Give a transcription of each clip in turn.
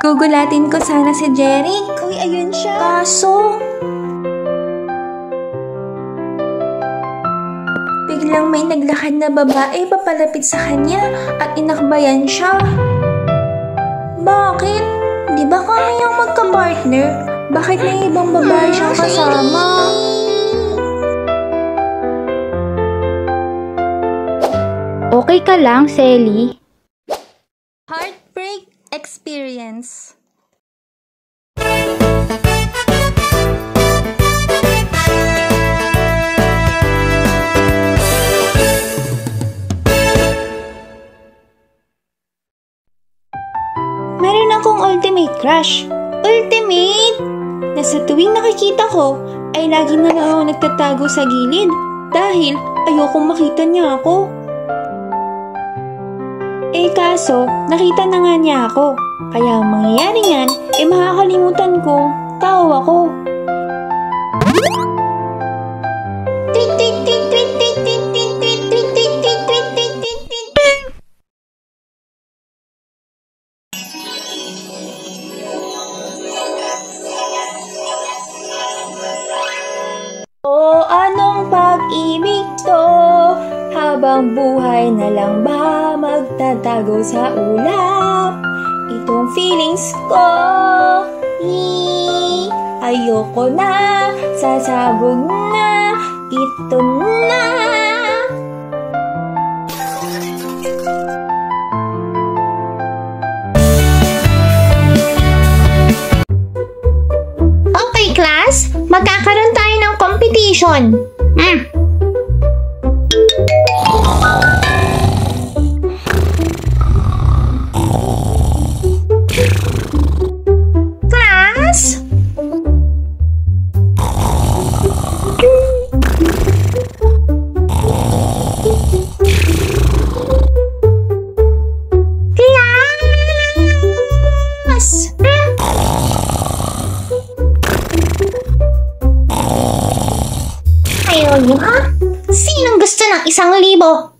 Gugulatin ko sana si Jeric. Uy, ayun siya. Kaso, biglang may naglakad na babae papalapit sa kanya at inakbayan siya. Bakit? Di ba kami yung magka-partner? Bakit may ibang babae siyang kasama? Okay ka lang, Selly? Heartbreak experience. Meron akong ultimate crush. Ultimate! Na sa tuwing nakikita ko, ay lagi na lang ako nagtatago sa gilid dahil ayokong makita niya ako. Eh kaso, nakita na nga niya ako. Kaya ang mangyayari niyan, makakalimutan kong tao ako. O anong pag-ibig to? Habang buhay na lang ba magtatago sa ulap? Itong feelings ko, ayoko na, sasabog na, ito na. Okay, class, magkakaroon tayo ng competition. Class? Class? Ayun yun, ha? Sinong gusto ng 1,000?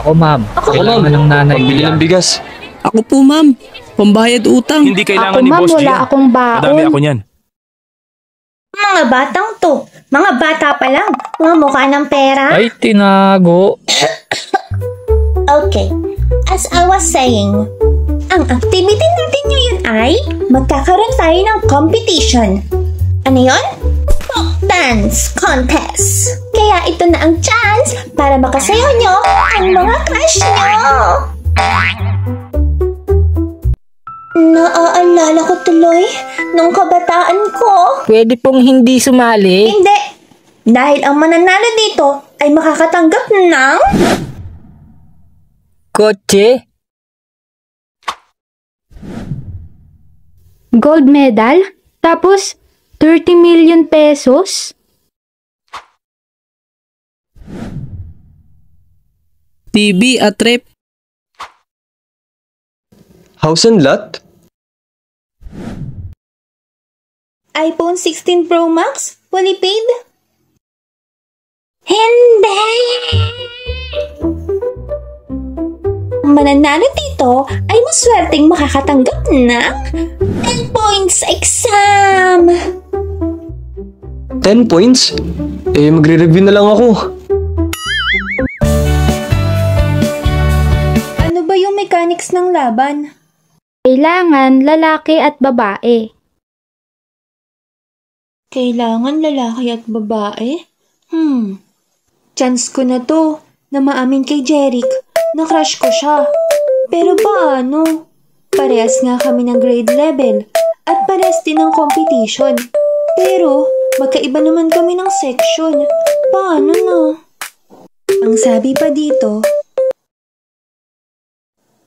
Ako, ma'am. Kailangan ng nanay. Pambili ng bigas. Ako po, ma'am. Pambayad utang. Hindi kailangan Ako, ni ma'am, Boss wala Gian. akong Madami baon. ako niyan. Mga batang to. Mga bata pa lang. Mga mukha ng pera. Ay, tinago. Okay. As I was saying, ang activity natin ngayon ay magkakaroon tayo ng competition. Ano yun? Pop dance contest. Kaya ito na ang chance para makasayaw nyo ang mga crush nyo. Naaalala ko tuloy nung kabataan ko. Pwede pong hindi sumali. Hindi. Dahil ang mananalo dito ay makakatanggap ng Kotse. Gold medal? Tapos, 30 million pesos? TV at rep. House and lot? iPhone 16 Pro Max? Fully paid? Hindi! Ang mananalo dito ay maswerteng makakatanggap ng 10 points exam! 10 points? Magre-review na lang ako. Ano ba yung mechanics ng laban? Kailangan lalaki at babae. Kailangan lalaki at babae? Chance ko na to na maamin kay Jeric na crush ko siya. Pero paano? Parehas nga kami ng grade level at parehas din ng competition. Pero magkaiba naman kami ng section. Paano na? Ang sabi pa dito,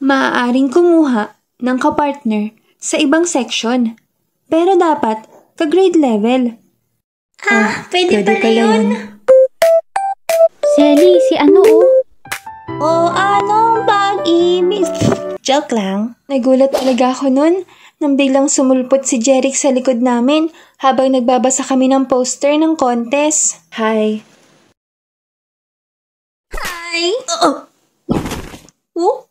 maaaring kumuha ng kapartner sa ibang section. Pero dapat ka-grade level. Pwede pala yun. Selly, si ano oh? O anong pag-ibig? Joke lang. Nagulat talaga ako nun nang biglang sumulpot si Jeric sa likod namin habang nagbabasa kami ng poster ng contest. Hi. Hi! Oh?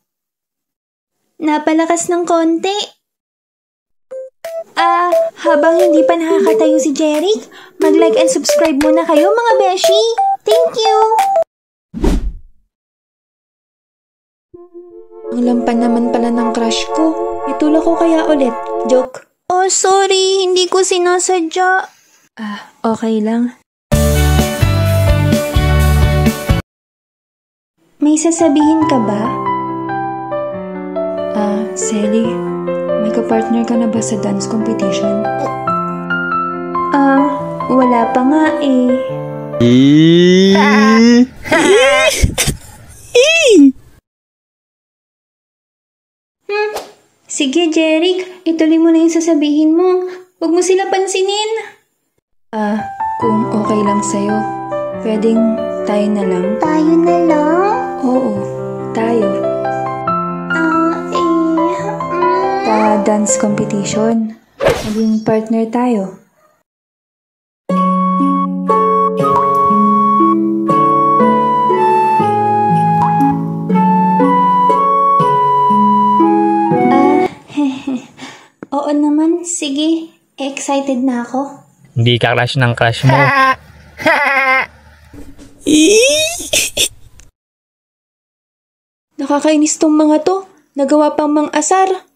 napalakas ng konti. Habang hindi pa nakakatayo si Jeric, mag-like and subscribe muna kayo mga beshi. Thank you! Ang lampan naman pala ng crush ko. Itulak ko kaya ulit. Joke. Oh, sorry. Hindi ko sinasadya. Okay lang. May sasabihin ka ba? Selly, may kapartner ka na ba sa dance competition? Wala pa nga eh. Sige, Jeric. Ituloy mo na yung sasabihin mo. Huwag mo sila pansinin. Kung okay lang sa'yo, pwedeng tayo na lang. Tayo na lang? Oo, tayo. Dance competition. Maging partner tayo. Oo naman, sige. Excited na ako. Hindi ka crush ng crush mo. Nakakainis tong mga to. Nagawa pang mang-asar.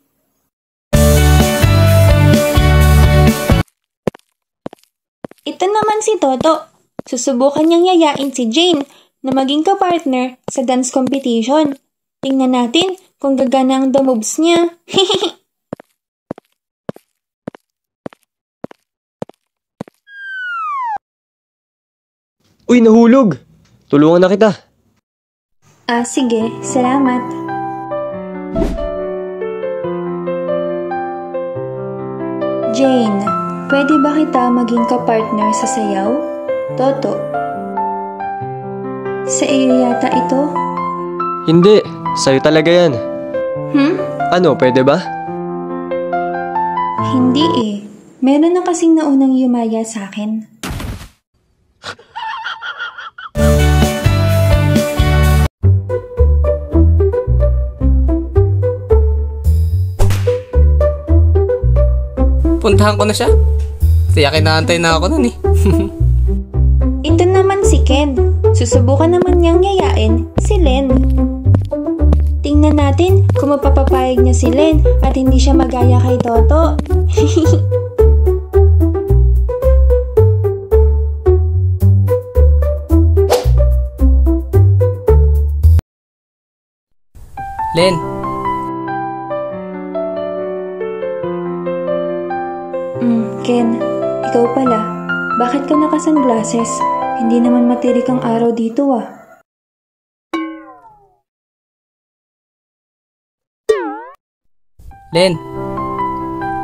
Ito naman si Toto. Susubukan niyang yayain si Jane na maging kapartner sa dance competition. Tingnan natin kung gagana ang the moves niya. Uy, nahulog! Tulungan na kita. Sige. Salamat. Jane, pwede ba kita maging kapartner sa sayaw? Toto. Sa iyo yata ito? Hindi, sa'yo talaga yan. Ano, pwede ba? Hindi eh. Meron na kasing naunang yumaya sa akin. Puntahan ko na siya. Tiyakin naantay na ako nun eh. Ito naman si Ken. Susubukan naman niyang yayain si Len. Tingnan natin kung mapapapayag niya si Len at hindi siya magaya kay Toto. Len, Ken, ikaw pala. Bakit ka naka-sunglasses? Hindi naman matirik ang araw dito ah. Len,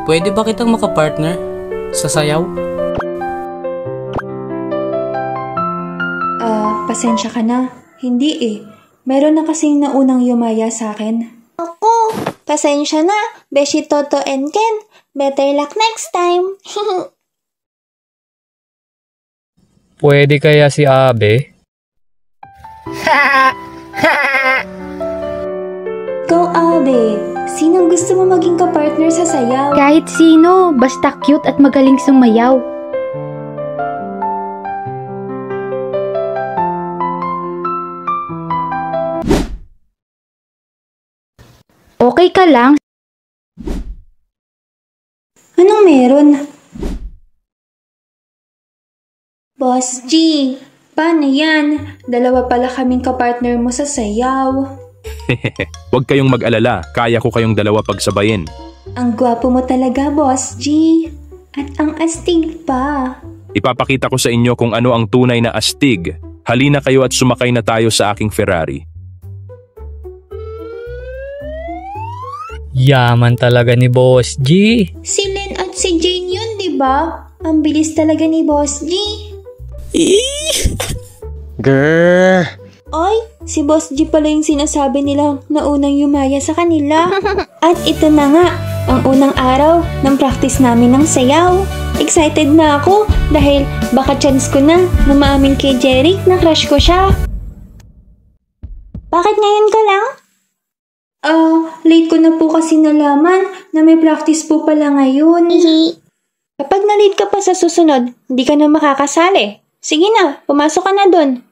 pwede ba kitang makapartner sa sayaw? Pasensya ka na. Hindi eh. Meron na kasing naunang yumaya sa akin. Ako, pasensya na. Beshi Toto and Ken. Better luck next time. Pwede kaya si Abe? Go Abe! Sinong gusto mo maging kapartner sa sayaw? Kahit sino, basta cute at magaling sumayaw. Okay ka lang? Anong meron? Boss G, paano yan? Dalawa pala kaming kapartner mo sa sayaw. Huwag kayong mag-alala, kaya ko kayong dalawa pagsabayin. Ang gwapo mo talaga, Boss G. At ang astig pa. Ipapakita ko sa inyo kung ano ang tunay na astig. Halina kayo at sumakay na tayo sa aking Ferrari. Yaman talaga ni Boss G. Si Len at si Jane yun, di ba? Ang bilis talaga ni Boss G. Grrr! Oy, si Boss G pala yung sinasabi nilang naunang yumaya sa kanila. At ito na nga, ang unang araw ng practice namin ng sayaw. Excited na ako dahil baka chance ko na maamin kay Jeric na crush ko siya. Bakit ngayon ka lang? late ko na po kasi nalaman na may practice po pala ngayon. Kapag na-late ka pa sa susunod, hindi ka na makakasali. Sige na, pumasok ka na dun.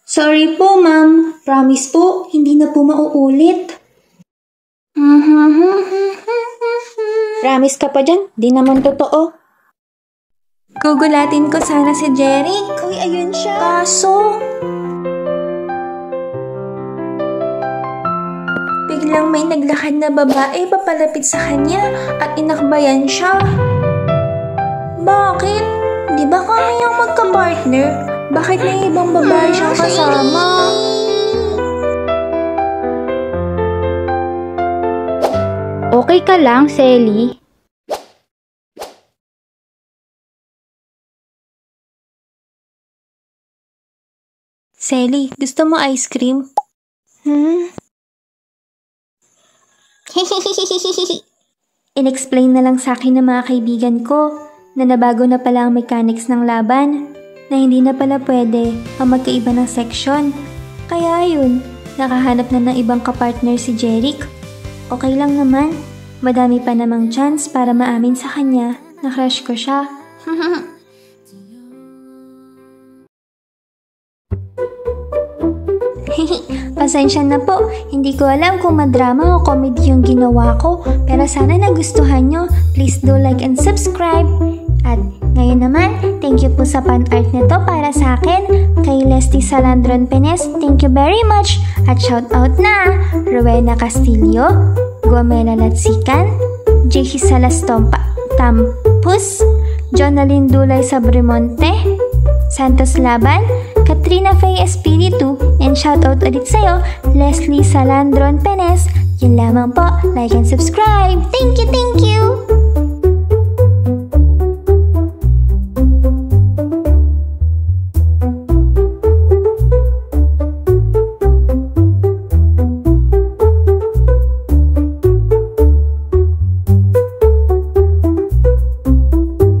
Sorry po, ma'am. Promise po, hindi na po mauulit. Promise ka pa dyan? Di naman totoo. Gugulatin ko sana si Jeric. Uy, ayun siya. Kaso, biglang may naglakad na babae papalapit sa kanya at inakbayan siya. Bakit? Di ba kami yung magka-partner? Bakit may ibang babae siyang kasama? Okay ka lang, Selly? Selly, gusto mo ice cream? In-explain na lang sa akin ng mga kaibigan ko na nabago na pala ang mechanics ng laban, na hindi na pala pwede ang magkaiba ng section. Kaya ayun, nakahanap na ng ibang kapartner si Jeric. Okay lang naman, madami pa namang chance para maamin sa kanya na crush ko siya. Pasensya na po, hindi ko alam kung madrama o comedy yung ginawa ko, pero sana nagustuhan nyo. Please do like and subscribe. At ngayon naman, thank you po sa fan-art nito para sa akin. Kay Leslie Salandron Penes, thank you very much. At shoutout na Rowena Castillo, Guamela Latsican, JC Salastompa Tampus, Jonalyn Dulay Sabrimonte, Santos Laban, Katrina Faye Espiritu, and shoutout ulit sa'yo, Leslie Salandron Penes. Yun lamang po, like and subscribe. Thank you, thank you!